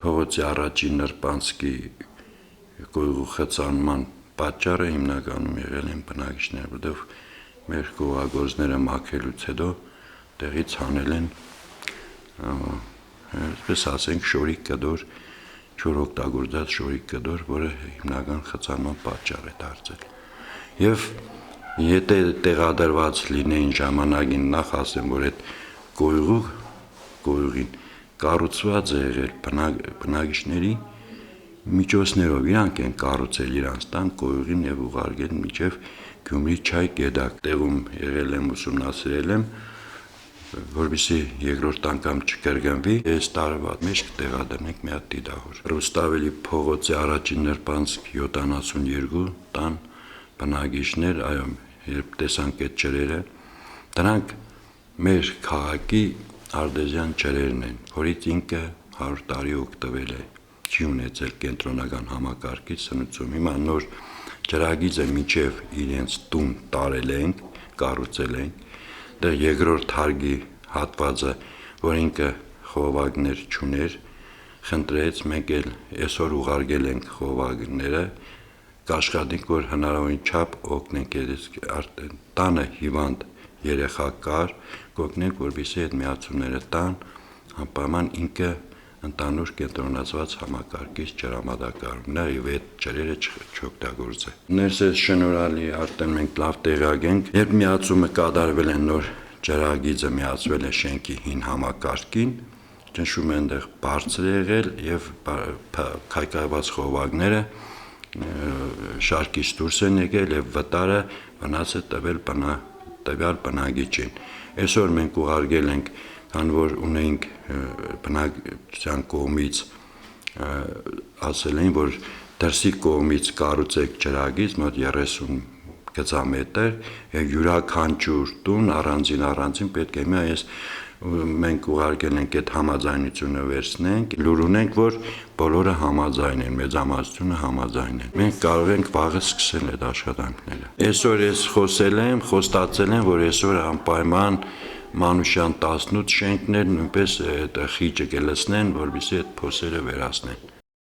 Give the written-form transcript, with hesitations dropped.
փողոցի առաջին նրբանցքի գույղու խցանման պատճառը հիմնականում եղել են բնակիչները, որտեղ մեր գյուղագործները մաքրելուց հետո տեղից հանել են, այսպես ասենք, շորիկ կդոր, չորօգտագործած շորիկ կդոր, որը հիմնական խցանման պատճառ է դարձել։ Եվ եթե տեղադրված լինեին ժամանակին, նախ ասեմ, որ այդ գույղին կառուցված է եղել բնակիչների միջոցներով, իրանք են կառուցել իրանց տան գույղին եւ ուղարկել մինչեւ Գյումրի Չայ գետակ, տեղում եղել եմ, ուսումնասիրել եմ, որովհետեւ երկրորդ անգամ չկրկնվի, այս տարվա մեջ կտեղադրենք մի հատ դիտահոր։ Ռուստավելի փողոցի առաջին նրբանցք 72 տան բնակիչներ, այո, երբ տեսանք այդ ջրերը, դրանք մեր քաղաքի արտեզյան ջրերն են, որից ինքը 100 տարի օգտվել է, չի ունեցել կենտրոնական համակարգից սնուցում։ Հիմա նոր ջրագիծը միջև իրենց տուն տարել ենք, կառուցել ենք, դեռ երկրորդ հարգի հատվածը, որ ինքը խողովակներ չուներ, խնդրեց, մենք էլ այսօր ուղարկել ենք խողովակները, կաշխատենք, որ հնարավորին չափ օգնենք, տանը հիվանդ երեխա կար, կօգնենք, որպեսզի այդ միացումները տան, անպայման ինքը ընդանուր կենտրոնացված համակարգից ջրամատակարարումն է եւ այդ ջրերը չօգտագործել։ Ներսես շնորհալի, արդեն մենք լավ տեղյակ ենք, երբ միացումը կատարվել է, նոր ջրագիծը միացվել է շենքի հին համակարգին, ճնշումը այնտեղ բարձր է եղել եւ քայքայված խողովակները շարքից դուրս են եկել եւ վտարը վնաս է տվել տվյալ բնակիչին։ Այսօր մենք ուղարկել ենք, քան որ ունենք բնակչության կողմից ասել են, որ դրսի կողմից կառուցեք ջրագիծ մոտ 30 գծամետր եւ յուրաքանչյուր տուն առանձին պետք է մենք ուղարկել ենք այդ համաձայնությունը վերցնենք, լուր ունենք, որ բոլորը համաձայն են, մեծամասնությունը համաձայն են։ Մենք կարող ենք վաղը սկսել այդ աշխատանքները։ Այսօր ես խոսել եմ, խոստացել եմ, որ այսօր անպայման Մանուշյան 18 շենքներ նույնպես այդ խիճը կլցնեն, որովհետեւ այդ փոսերը վերացնեն։